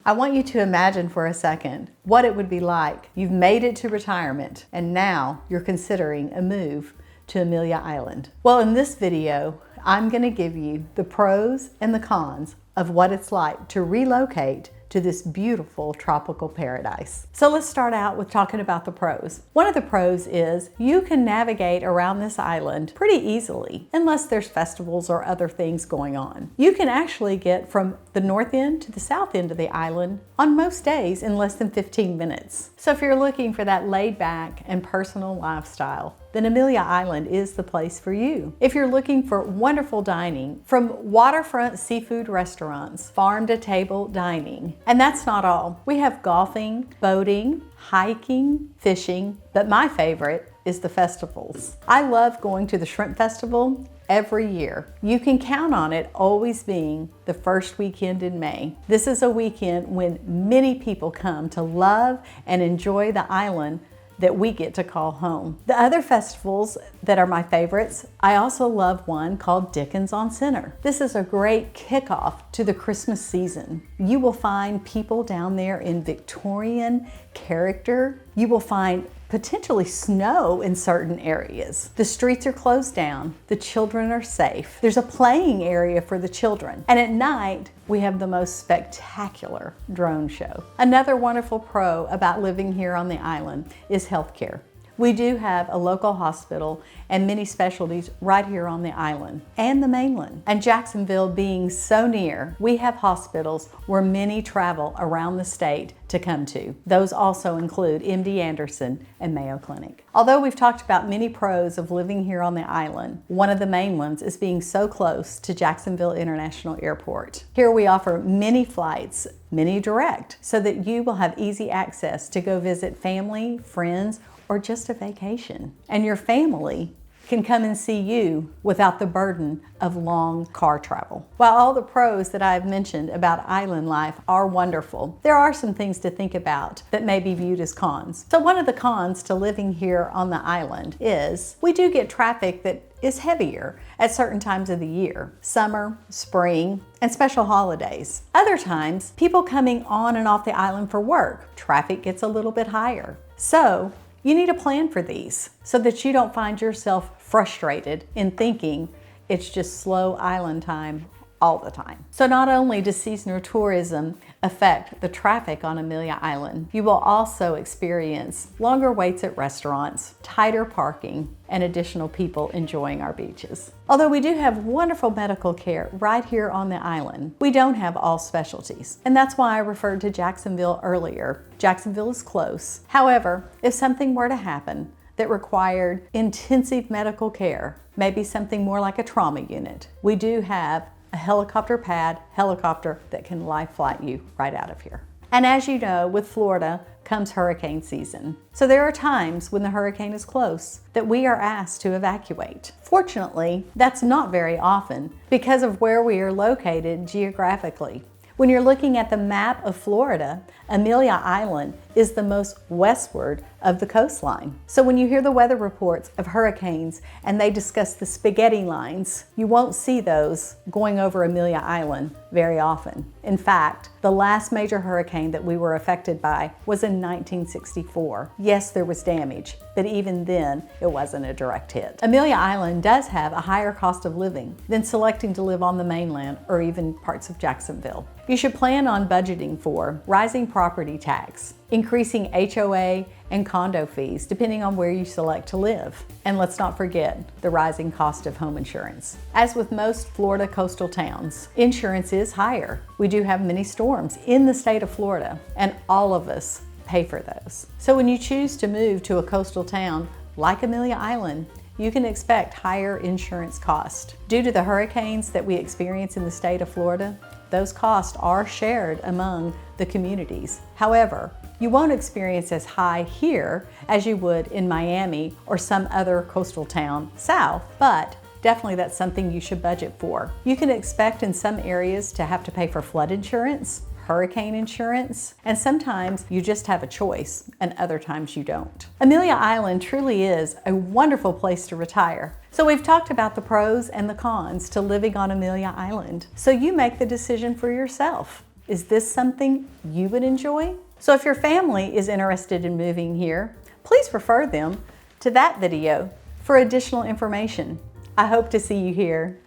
I want you to imagine for a second what it would be like. You've made it to retirement and now you're considering a move to Amelia Island. Well, in this video, I'm going to give you the pros and the cons of what it's like to relocate to this beautiful tropical paradise. So let's start out with talking about the pros. One of the pros is you can navigate around this island pretty easily, unless there's festivals or other things going on. You can actually get from the north end to the south end of the island on most days in less than 15 minutes. So if you're looking for that laid back and personal lifestyle, then Amelia Island is the place for you. If you're looking for wonderful dining, from waterfront seafood restaurants, farm-to-table dining, and that's not all. We have golfing, boating, hiking, fishing, but my favorite is the festivals. I love going to the Shrimp Festival every year. You can count on it always being the first weekend in May. This is a weekend when many people come to love and enjoy the island that we get to call home. The other festivals that are my favorites, I also love one called Dickens on Center. This is a great kickoff to the Christmas season. You will find people down there in Victorian character. You will find potentially snow in certain areas. The streets are closed down. The children are safe. There's a playing area for the children. And at night, we have the most spectacular drone show. Another wonderful pro about living here on the island is healthcare. We do have a local hospital and many specialties right here on the island and the mainland. And Jacksonville being so near, we have hospitals where many travel around the state to come to. Those also include MD Anderson and Mayo Clinic. Although we've talked about many pros of living here on the island, one of the main ones is being so close to Jacksonville International Airport. Here we offer many flights, many direct, so that you will have easy access to go visit family, friends, or just a vacation. And your family can come and see you without the burden of long car travel. While all the pros that I've mentioned about island life are wonderful, there are some things to think about that may be viewed as cons. So one of the cons to living here on the island is we do get traffic that is heavier at certain times of the year, summer, spring, and special holidays. Other times, people coming on and off the island for work, traffic gets a little bit higher. So you need a plan for these so that you don't find yourself frustrated in thinking it's just slow island time all the time. So not only does seasonal tourism affect the traffic on Amelia Island, you will also experience longer waits at restaurants, tighter parking, and additional people enjoying our beaches. Although we do have wonderful medical care right here on the island, we don't have all specialties. And that's why I referred to Jacksonville earlier. Jacksonville is close. However, if something were to happen that required intensive medical care, maybe something more like a trauma unit, we do have a helicopter pad helicopter that can life flight you right out of here. And as you know, with Florida comes hurricane season. So there are times when the hurricane is close that we are asked to evacuate. Fortunately, that's not very often because of where we are located geographically. When you're looking at the map of Florida, Amelia Island is the most westward of the coastline. So when you hear the weather reports of hurricanes and they discuss the spaghetti lines, you won't see those going over Amelia Island very often. In fact, the last major hurricane that we were affected by was in 1964. Yes, there was damage, but even then, it wasn't a direct hit. Amelia Island does have a higher cost of living than selecting to live on the mainland or even parts of Jacksonville. You should plan on budgeting for rising property tax, increasing HOA and condo fees depending on where you select to live. And let's not forget the rising cost of home insurance. As with most Florida coastal towns, insurance is higher. We do have many storms in the state of Florida, and all of us pay for those. So when you choose to move to a coastal town like Amelia Island, you can expect higher insurance costs. Due to the hurricanes that we experience in the state of Florida, those costs are shared among the communities. However, you won't experience as high here as you would in Miami or some other coastal town south, but definitely that's something you should budget for. You can expect in some areas to have to pay for flood insurance, hurricane insurance, and sometimes you just have a choice and other times you don't. Amelia Island truly is a wonderful place to retire. So we've talked about the pros and the cons to living on Amelia Island. So you make the decision for yourself. Is this something you would enjoy? So if your family is interested in moving here, please refer them to that video for additional information. I hope to see you here.